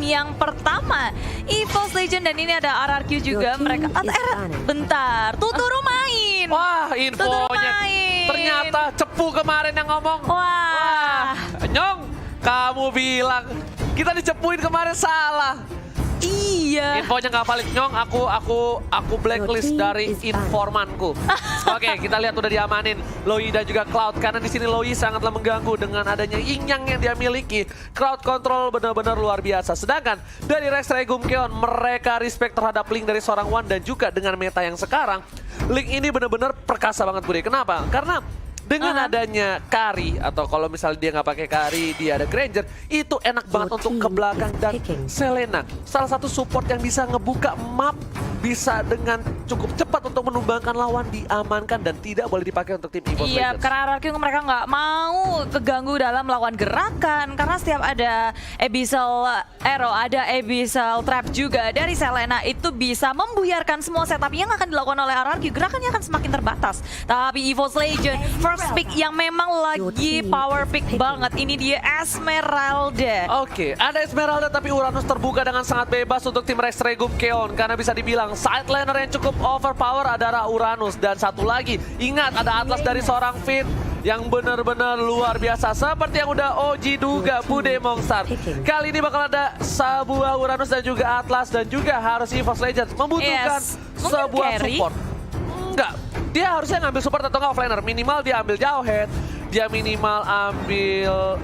yang pertama. EVOS Legend dan ini ada RRQ juga. Mereka bentar, Tuturu main. Wah, Tuturu infonya main. ternyata Cepu kemarin yang ngomong. Wah. Nyong, kamu bilang kita dicepuin kemarin salah. Iya. Infonya nggak valid, Nyong. Aku blacklist dari informanku. Oke, kita lihat udah diamanin Loi dan juga Cloud karena di sini Loi sangatlah mengganggu dengan adanya Yin Yang yang dia miliki. Crowd control benar-benar luar biasa. Sedangkan dari Rex Regum Keon mereka respect terhadap Link dari seorang Wan dan juga dengan meta yang sekarang Link ini benar-benar perkasa banget Budi. Kenapa? Karena dengan adanya Kari atau kalau misalnya dia nggak pakai Kari, dia ada Granger, itu enak banget untuk ke belakang dan Selena. Salah satu support yang bisa ngebuka map, bisa dengan cukup cepat untuk menumbangkan lawan, diamankan dan tidak boleh dipakai untuk tim EVOS Iya, Legends. karena RRQ mereka nggak mau keganggu dalam melakukan gerakan karena setiap ada Abyssal Arrow, ada Abyssal Trap juga dari Selena itu bisa membuyarkan semua setup yang akan dilakukan oleh RRQ. Gerakannya akan semakin terbatas. Tapi EVOS Legend first pick yang memang lagi power pick banget. Ini dia Esmeralda. Oke, ada Esmeralda tapi Uranus terbuka dengan sangat bebas untuk tim Rex Regum Keon karena bisa dibilang side laner yang cukup overpower adalah Uranus dan satu lagi ingat ada Atlas dari seorang Finn yang benar-benar luar biasa seperti yang udah Oji duga Bude Mongstar. Kali ini bakal ada sebuah Uranus dan juga Atlas dan juga harus EVOS Legends membutuhkan sebuah carry. support. Enggak, dia harusnya ngambil support atau nggak offlaner. Minimal dia ambil jauh head, dia minimal ambil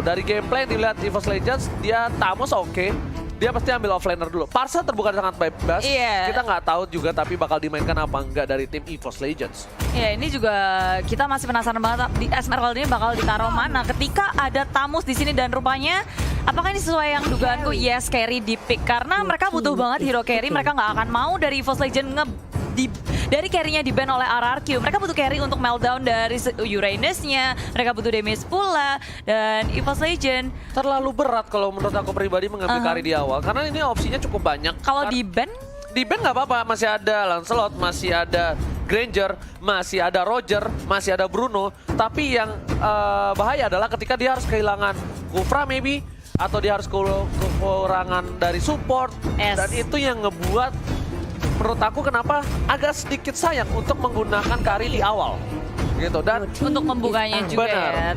dari gameplay dilihat EVOS Legends dia Tamos oke. Dia pasti ambil offlaner dulu. Parsa terbuka sangat bebas. Kita nggak tahu juga tapi bakal dimainkan apa enggak dari tim EVOS Legends. Ya ini juga kita masih penasaran banget di Esmeralda ini bakal ditaruh mana ketika ada Tamus di sini dan rupanya apakah ini sesuai yang dugaanku? Yes, carry di pick karena mereka butuh banget hero carry. Mereka nggak akan mau dari EVOS Legend dari carry-nya di-ban oleh RRQ. Mereka butuh carry untuk meltdown dari Uranus-nya. Mereka butuh damage pula. Dan EVOS Legend terlalu berat kalau menurut aku pribadi mengambil carry di awal. Karena ini opsinya cukup banyak. Kalau di-ban? Di-ban nggak apa-apa. Masih ada Lancelot, masih ada Granger, masih ada Roger, masih ada Bruno. Tapi yang bahaya adalah ketika dia harus kehilangan Kufra maybe. Atau dia harus kekurangan dari support. Dan itu yang ngebuat menurut aku kenapa agak sedikit sayang untuk menggunakan Kari di awal gitu dan untuk membukanya juga ya.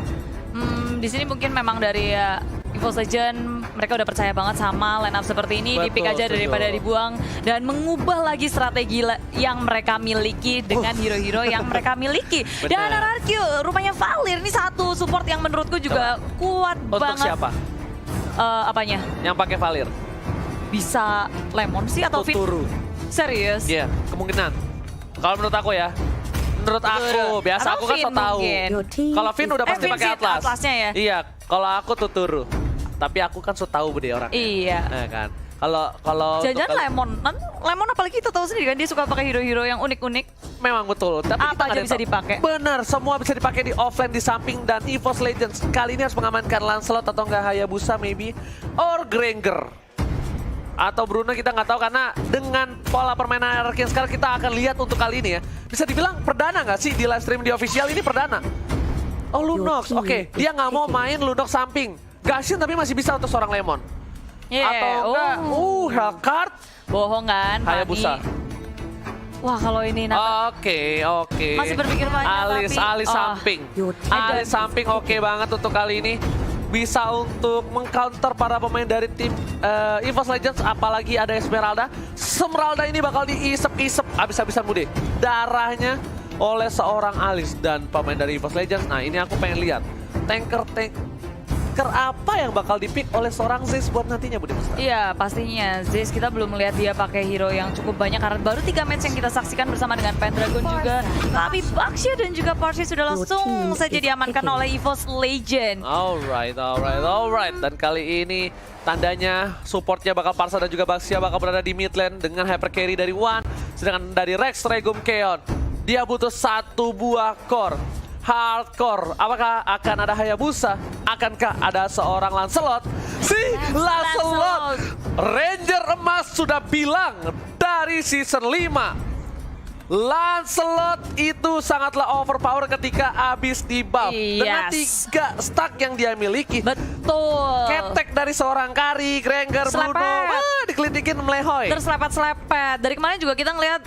Di sini mungkin memang dari EVOS Legend mereka udah percaya banget sama line up seperti ini. Di-pick aja daripada dibuang dan mengubah lagi strategi yang mereka miliki dengan hero-hero yang mereka miliki. Dan RRQ rupanya Valir ini satu support yang menurutku juga kuat untuk banget. Untuk siapa? Apanya? Yang pakai Valir? Bisa Lemon sih atau Tuturu. Serius? Iya, kemungkinan. Kalau menurut aku ya, menurut aku biasa atau aku kan so tahu. Kalau Finn udah pasti pakai Atlas. Atlasnya ya? Iya, kalau aku Tuturu. Tapi aku kan so tahu bude orang. Iya. Nah kan. Kalau jangan Lemon apalagi kita tahu sendiri kan dia suka pakai hero-hero yang unik-unik. memang betul. Tapi apa aja bisa dipakai? Benar, semua bisa dipakai di offline di samping dan EVOS Legends kali ini harus mengamankan Lancelot atau enggak Hayabusa maybe or Granger. Atau Bruno kita nggak tahu karena dengan pola permainan RRQ yang sekarang kita akan lihat untuk kali ini ya. Bisa dibilang perdana nggak sih di live stream di official ini perdana? Oh Lunox, oke. Dia nggak mau main Lunox samping. Gashin tapi masih bisa untuk seorang Lemon. Atau enggak, Hellcard. Bohong kan, Hayabusa. Wah kalau ini Oke. masih berpikir banyak Alis samping. Alis samping oke banget untuk kali ini. Bisa untuk mengcounter para pemain dari tim EVOS Legends, apalagi ada Esmeralda. Esmeralda ini bakal diisep-isep habis-habisan Bude darahnya oleh seorang Alis dan pemain dari EVOS Legends. Nah ini aku pengen lihat tanker apa yang bakal dipick oleh seorang Zeus buat nantinya Bude Musta. Iya pastinya Zeus kita belum melihat dia pakai hero yang cukup banyak karena baru 3 match yang kita saksikan bersama dengan Pendragon juga. Tapi Baxia dan juga Parsi sudah langsung saja diamankan oleh EVOS Legend. Alright. Dan kali ini tandanya supportnya bakal Parsa dan juga Baxia bakal berada di mid lane dengan hyper carry dari Wan. Sedangkan dari Rex Regum Keon dia butuh satu buah core. Hardcore, apakah akan ada Hayabusa? Akankah ada seorang Lancelot? Si Lancelot! Ranger Emas sudah bilang dari season 5 Lancelot itu sangatlah overpower ketika habis di buff. Dengan 3 stack yang dia miliki. Betul. Ketek dari seorang Kari, Granger, Bruno. Selepet. Dikelitikin melehoy. Terus selepet-selepet. Dari kemarin juga kita ngeliat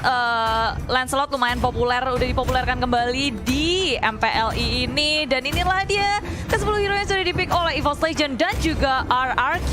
Lancelot lumayan populer, udah dipopulerkan kembali di MPLI ini. Dan inilah dia ke-10 hero yang sudah dipick oleh EVOS Legend dan juga RRQ.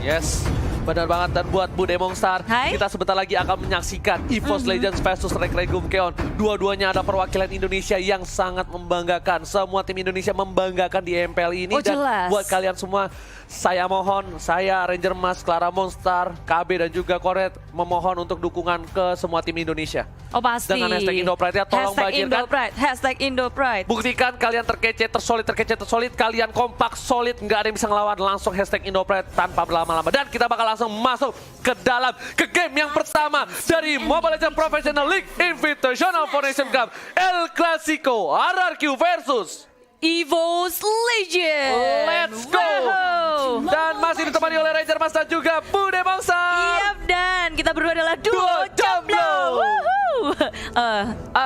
Yes, benar banget. Dan buat Bu Demong Star, Hai. kita sebentar lagi akan menyaksikan EVOS Legends versus Regum Keon. Dua-duanya ada perwakilan Indonesia yang sangat membanggakan. Semua tim Indonesia membanggakan di MPL ini. Oh, dan jelas. buat kalian semua, saya mohon, saya Ranger Mas, Clara Monstar, KB dan juga Koret memohon untuk dukungan ke semua tim Indonesia. Oh pasti. Dengan hashtag Indopride ya, tolong Hashtag bagikan. Indopride. Hashtag Indopride. Buktikan kalian terkece, tersolid, kalian kompak, solid, nggak ada yang bisa ngelawan. Langsung hashtag Indopride tanpa berlama-lama. Dan kita bakal langsung masuk ke game yang pertama dari Mobile Legends Professional League Invitational for Nation Cup. El Clasico, RRQ versus EVOS Legend. Let's go. Wow. Dan masih ditemani oleh Ranger Mas dan juga Bude Bangsa. Yap, dan kita berdua adalah duo Duo jomblo. jomblo. Woohoo.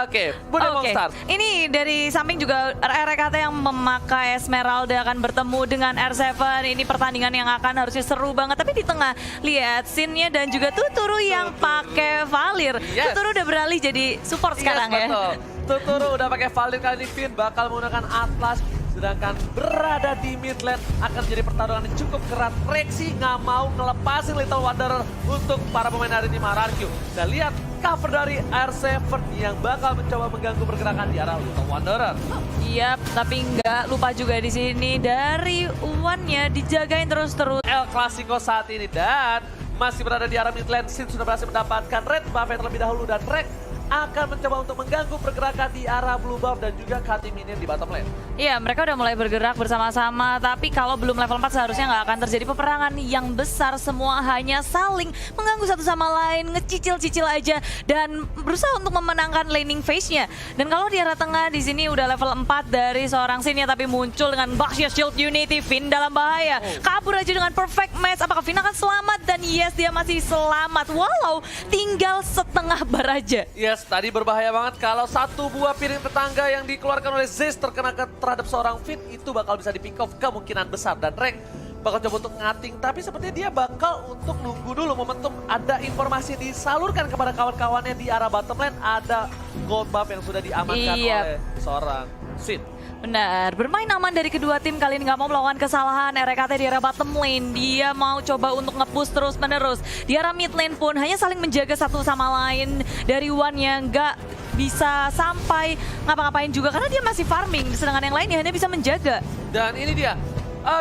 Oke, Bude Bangsa. Ini dari samping juga RRKT yang memakai Esmeralda akan bertemu dengan R7. Ini pertandingan yang akan harusnya seru banget. Tapi di tengah lihat scene-nya dan juga Tuturu yang pakai Valir. Yes. Tuturu udah beralih jadi support sekarang ya. Betul. Tuturu udah pakai Valir, kali ini Finn bakal menggunakan Atlas. Sedangkan berada di mid lane akan jadi pertarungan yang cukup keras. Rexy nggak mau ngelepasin Little Wanderer untuk para pemain dari tim RRQ. Dan lihat cover dari R7 yang bakal mencoba mengganggu pergerakan di arah Little Wanderer. Iya, tapi nggak lupa juga di sini dari Uwannya dijagain terus-terus. El Clasico saat ini dan masih berada di arah mid lane. Sin sudah berhasil mendapatkan red buff yang terlebih dahulu dan Rex akan mencoba untuk mengganggu pergerakan di arah blue buff dan juga cutting minion di bottom lane. Iya, mereka udah mulai bergerak bersama-sama, tapi kalau belum level 4 seharusnya nggak akan terjadi peperangan yang besar. Semua hanya saling mengganggu satu sama lain, ngecicil-cicil aja, dan berusaha untuk memenangkan laning phase-nya. Dan kalau di arah tengah, di sini udah level 4 dari seorang Sin ya, tapi muncul dengan Baxia Shield Unity, Finn dalam bahaya. Kabur aja dengan perfect match, apakah Finn akan selamat? Dan yes, dia masih selamat, walau tinggal setengah bar aja. Yes, tadi berbahaya banget kalau satu buah piring tetangga yang dikeluarkan oleh Zeus terkena terhadap seorang Finn, itu bakal bisa di pick off kemungkinan besar. Dan Rek bakal coba untuk ngating, tapi sepertinya dia bakal untuk nunggu dulu momentum. Ada informasi disalurkan kepada kawan-kawannya di arah bottom lane, ada gold buff yang sudah diamankan oleh seorang Sin. Benar, bermain aman dari kedua tim kali ini, nggak mau melakukan kesalahan. RKT di arah bottom lane, dia mau coba untuk nge-push terus menerus. Di arah mid lane pun hanya saling menjaga satu sama lain. Dari One yang nggak bisa sampai ngapa-ngapain juga karena dia masih farming, sedangkan yang lainnya hanya bisa menjaga. Dan ini dia,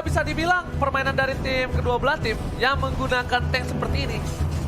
bisa dibilang permainan dari tim kedua belah tim yang menggunakan tank seperti ini.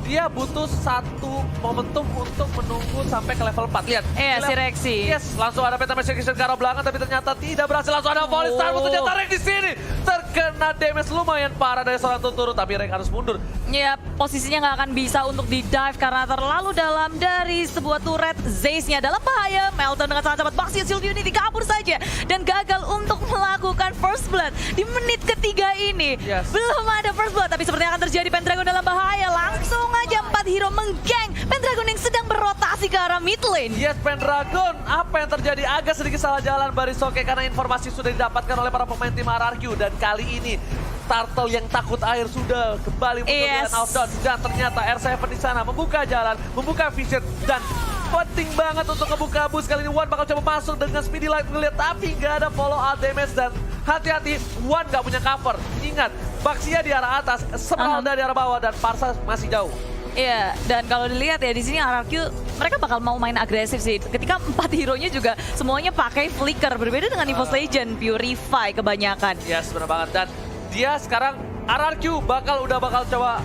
Dia butuh satu momentum untuk menunggu sampai ke level 4. Lihat. Iya, si Rexy. Yes, langsung ada Penta Execution ke arah belakang, tapi ternyata tidak berhasil. Langsung ada volley star, ternyata Rex di sini. Terkena damage lumayan parah dari seorang Tuturu, tapi Rex harus mundur. Ya, posisinya nggak akan bisa untuk di-dive karena terlalu dalam dari sebuah turret. Zeus-nya dalam bahaya. Melton dengan sangat cepat, Baxia Shield Unity kabur saja. Dan gagal untuk melakukan first blood di menit ketiga ini. Yes. Belum ada first blood, tapi sepertinya akan terjadi. Pendragon dalam bahaya. Langsung aja 4 hero menggeng Pendragon yang sedang berotasi ke arah mid lane. Yes, Pendragon, apa yang terjadi? Agak sedikit salah jalan Barisoke karena informasi sudah didapatkan oleh para pemain tim RRQ. Dan kali ini Turtle yang takut air sudah kembali muncul dengan outdoor. Dan ternyata R7 di sana membuka jalan, membuka vision, dan penting banget untuk ngebuka bus. Kali ini One bakal coba masuk dengan speedy light ngeliat, tapi nggak ada follow out damage. Dan hati-hati, One nggak punya cover. Ingat, Baxia di arah atas, Esmeralda di arah bawah, dan Parsa masih jauh. Iya, dan kalau dilihat ya di sini RRQ mereka bakal mau main agresif sih. Ketika 4 hero-nya juga semuanya pakai flicker, berbeda dengan EVOS Legend, Purify kebanyakan. Yes, benar banget. Dan dia sekarang RRQ udah bakal coba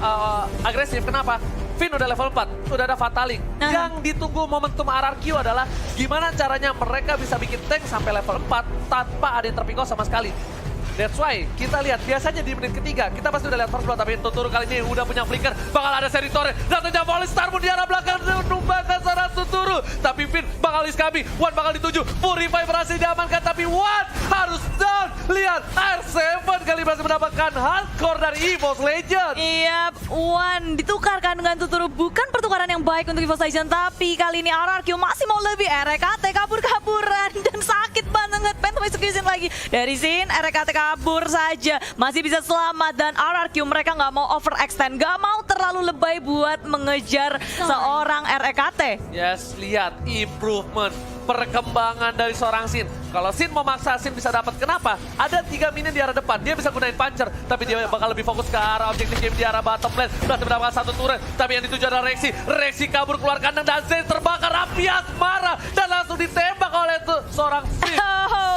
agresif. Kenapa? Finn udah level 4, udah ada Fataling. Yang ditunggu momentum RRQ adalah gimana caranya mereka bisa bikin tank sampai level 4 tanpa ada yang terpikau sama sekali. That's why kita lihat biasanya di menit ketiga kita pasti udah lihat first blood, tapi Tuturu kali ini udah punya flicker, bakal ada seri torre, datangnya volley star pun di arah belakang menumbangkan seorang Tuturu, tapi Finn bakal diskabi, One bakal dituju, Purify berhasil diamankan, tapi One harus down. Lihat R7 kali berhasil mendapatkan hardcore dari EVOS Legend. Iya, One ditukarkan dengan Tuturu, bukan pertukaran yang baik untuk EVOS Legends, tapi kali ini RRQ masih mau lebih. RKT kabur-kaburan dan sakit banget. Phantom Execution lagi dari Sin. RKT kabur saja, masih bisa selamat, dan RRQ mereka nggak mau overextend, nggak mau terlalu lebay buat mengejar seorang RKT. Yes, lihat improvement, perkembangan dari seorang Sin. Kalau Sin mau maksa, Sin bisa dapat. Kenapa? Ada 3 minion di arah depan, dia bisa gunain puncher, tapi dia bakal lebih fokus ke arah objektif game di arah bottom lane. Berhasil mendapatkan 1 turret, tapi yang dituju adalah Rexy. Rexy kabur keluar kandang dan Zen terbakar. Rapias marah dan langsung ditembak oleh seorang Sin.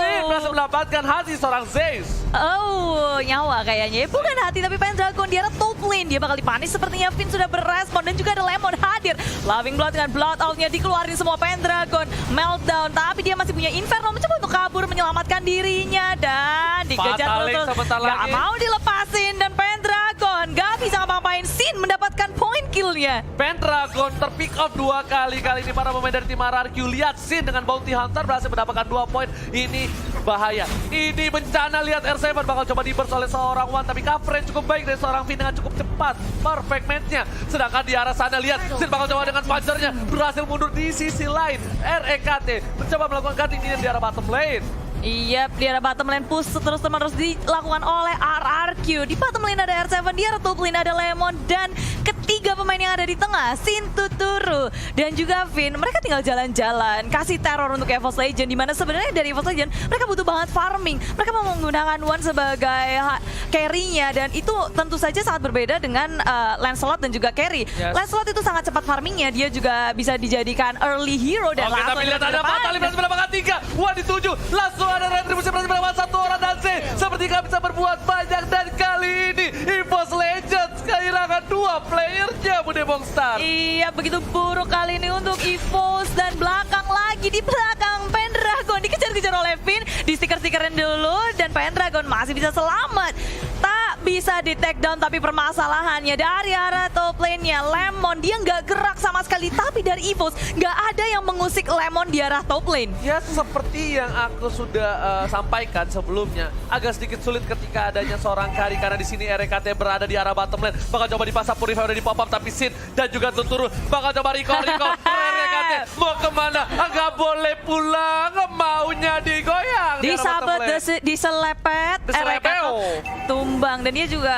Sin berhasil mendapatkan hati seorang Zeus. Oh, nyawa kayaknya. Bukan hati, tapi Pendragon di arah top lane. Dia bakal dipanis sepertinya. Finn sudah berespon dan juga ada Lemon hadir. Loving Blood dengan Blood Out-nya dikeluarin semua Pendragon. Meltdown, tapi dia masih punya Inferno. Mencoba untuk kabur menyelamatkan dirinya. Dan dikejar terus. Gak mau dilepasin. Dan Pendragon gak bisa ngapa-ngapain. Sin mendapatkan point kill-nya. Pendragon terpick off 2 kali. Kali ini para pemain dari tim RRQ. Lihat Sin dengan Bounty Hunter berhasil mendapatkan 2 poin. Ini bahaya. Ini bencana. Lihat R7 bakal coba di-burst oleh seorang One. Tapi coverage cukup baik dari seorang Finn dengan cukup cepat. Perfect match-nya. Sedangkan di arah sana lihat Sin bakal coba dengan puncher-nya. Berhasil mundur di sisi lain. REKT mencoba melakukan cutting di arah bottom lane. Iya, di arah bottom lane push terus-menerus dilakukan oleh RRQ. Di bottom lane ada R7, di arah top lane ada Lemon, dan ketiga pemain yang ada di tengah, Sin, Tuturu, dan juga Finn. Mereka tinggal jalan-jalan, kasih teror untuk EVOS Legends, dimana sebenarnya dari EVOS Legends mereka butuh banget farming. Mereka mau menggunakan One sebagai carry-nya, dan itu tentu saja sangat berbeda dengan Lancelot dan juga carry. Yes. Lancelot itu sangat cepat farmingnya, dia juga bisa dijadikan early hero dan Oke, tapi lihat ada Fatali berhasil mendapatkan 3. Wah, dituju. Langsung ada retribusi berhasil mendapatkan 1 orang dan Z. Seperti gak bisa berbuat banyak, dan kali ini EVOS Legends kehilangan 2 playernya, Bude Mongstar. Iya, begitu buruk kali ini untuk EVOS, dan belakang lagi di belakang Pendragon dikejar-kejar oleh Finn, di stiker-stikerin dulu, dan Pendragon masih bisa selamat. Tak bisa di take down, tapi permasalahannya dari arah top lane-nya Lemon, dia nggak gerak sama sekali, tapi dari EVOS nggak ada yang mengusik Lemon di arah top lane. Ya, seperti yang aku sudah sampaikan sebelumnya, agak sedikit sulit ketika adanya seorang carry, karena di sini RKT berada di arah bottom lane. Bakal coba dipasang Purify, udah di pop up, tapi Sin dan juga Tuturu bakal coba recall. RKT mau kemana? Nggak boleh pulang, maunya digoyang. Disabet, diselepet, RKT tumbang, dan dia juga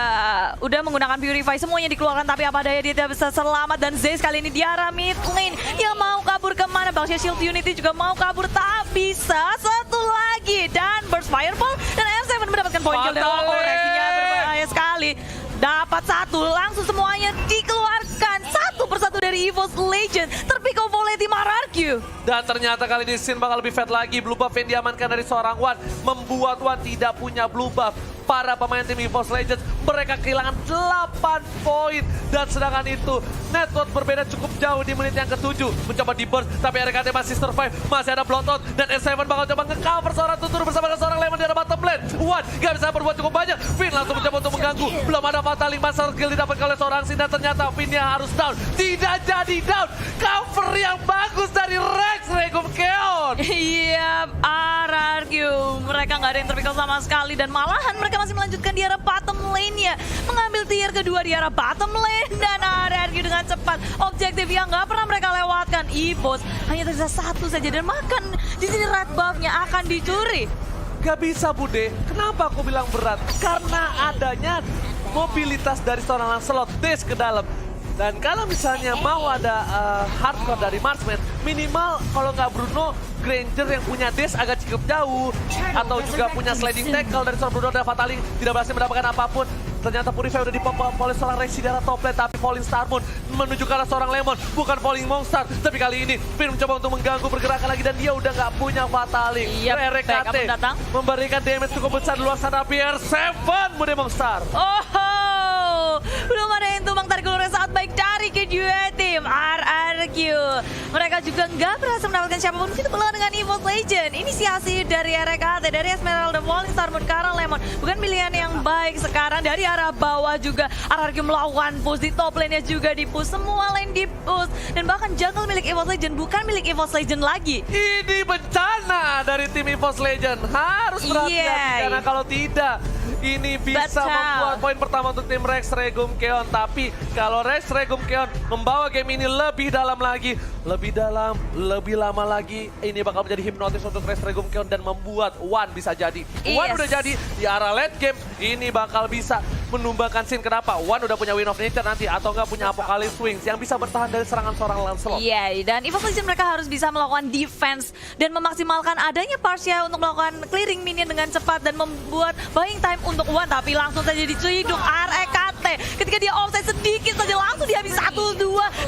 udah menggunakan Purify, semuanya dikeluarkan, tapi apa daya dia tidak bisa selamat. Dan Zeus kali ini di arah mid lane, yang mau kabur kemana? Bangsa Shield Unity juga mau kabur, tak bisa. Satu lagi, dan Burst Fireball, dan R7 mendapatkan poin kill. Oh, reaksinya berbahaya sekali. Dapat 1, langsung semuanya dikeluarkan satu persatu dari EVOS Legends, terpick off oleh tim RRQ. Dan ternyata kali ini Sin bakal lebih fat lagi. Blue buff yang diamankan dari seorang One membuat One tidak punya blue buff. Para pemain tim EVOS Legends mereka kehilangan 8 poin. Dan sedangkan itu network berbeda cukup jauh di menit yang ke-7. Mencoba di burst, tapi RKT masih survive. Masih ada blood out, dan S7 bakal coba nge-cover seorang Tuturu bersama dengan seorang Lemon di arah bottom lane. One gak bisa berbuat cukup banyak. Finn langsung mencoba untuk mengganggu. Belum ada Fatali, master skill didapatkan oleh seorang Sin, dan ternyata Finn-nya harus down. Tidak jadi down. Cover yang bagus dari Rex Regum Keon. Iya, RRQ. Mereka nggak ada yang terpickle sama sekali, dan malahan mereka masih melanjutkan di arah bottom lane-nya. Mengambil tier kedua di arah bottom lane, dan RRQ dengan cepat. Objektif yang nggak pernah mereka lewatkan. EVOS hanya tersisa 1 saja, dan makan di sini red buff-nya akan dicuri. Gak bisa, Bude. Kenapa aku bilang berat? Karena adanya mobilitas dari seorang Lancelot dash ke dalam. Dan kalau misalnya mau ada hardcore dari Marksman, minimal kalau nggak Bruno, Granger yang punya dash agak cukup jauh, atau juga punya sliding tackle dari seorang Bruno dan Fatali tidak berhasil mendapatkan apapun. Ternyata Purify udah dipop oleh seorang Rexy di arah top lane, tapi Falling Star Moon menuju ke arah seorang Lemon, bukan Falling Monster. Tapi kali ini Finn mencoba untuk mengganggu pergerakan lagi, dan dia udah nggak punya Fatali. RKT memberikan damage cukup besar di luar sana. BR7 Bude Monster. Oh, belum ada yang tumbang tarik ulurnya saat baik dari kedua tim RRQ. Mereka juga nggak berhasil mendapatkan siapapun, begitu pula dengan EVOS Legends. Inisiasi dari RKT, dari Esmeralda, Falling Star Moon ke arah Lemon, bukan pilihan yang baik. Sekarang dari arah bawah juga RRQ melakukan push, di top lane-nya juga di push, semua lane di push, dan bahkan jungle milik EVOS Legends bukan milik EVOS Legends lagi. Ini bencana dari tim EVOS Legends, harus berhati-hati karena kalau tidak ini bisa Betul. membuat poin pertama untuk tim Rex Regum Keon. Tapi kalau Rex Regum Keon membawa game ini lebih dalam lagi, lebih dalam, lebih lama lagi, ini bakal menjadi hipnotis untuk Rex Regum Keon dan membuat One bisa jadi. One Yes. udah jadi di arah late game, ini bakal bisa menumbangkan scene. Kenapa? One udah punya Win of Nature nanti atau nggak punya Apocalypse Wings yang bisa bertahan dari serangan seorang Lancelot. Iya, dan Evo Legion mereka harus bisa melakukan defense dan memaksimalkan adanya Parsia untuk melakukan clearing minion dengan cepat dan membuat buying time untuk One, tapi langsung saja diciduk REKT. Ketika dia offside sedikit saja langsung dihabis 1, 2,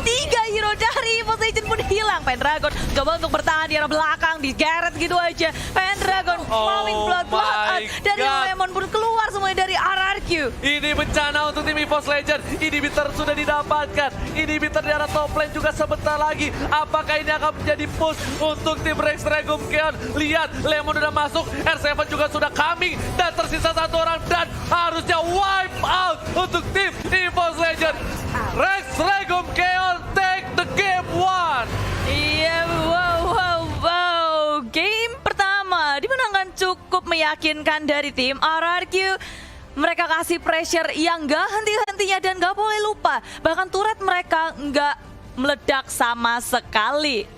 3 hero dari Evo Legion pun hilang. Pendragon coba untuk bertahan di arah belakang, digeret gitu aja. Pendragon flowing blood my dan God. Lemon pun keluar semuanya dari RRQ. Ini bencana untuk tim EVOS Legend. Inhibitor sudah didapatkan. Inhibitor di arah top lane juga sebentar lagi. Apakah ini akan menjadi push untuk tim Rex Regum Keon? Lihat, Lemon udah masuk. R7 juga sudah coming. Dan tersisa satu orang. Dan harusnya wipe out untuk tim EVOS Legend. Rex Regum Keon take the game one. Iya, wow. Game pertama dimenangkan cukup meyakinkan dari tim RRQ. Mereka kasih pressure yang gak henti-hentinya dan gak boleh lupa. Bahkan turret mereka gak meledak sama sekali.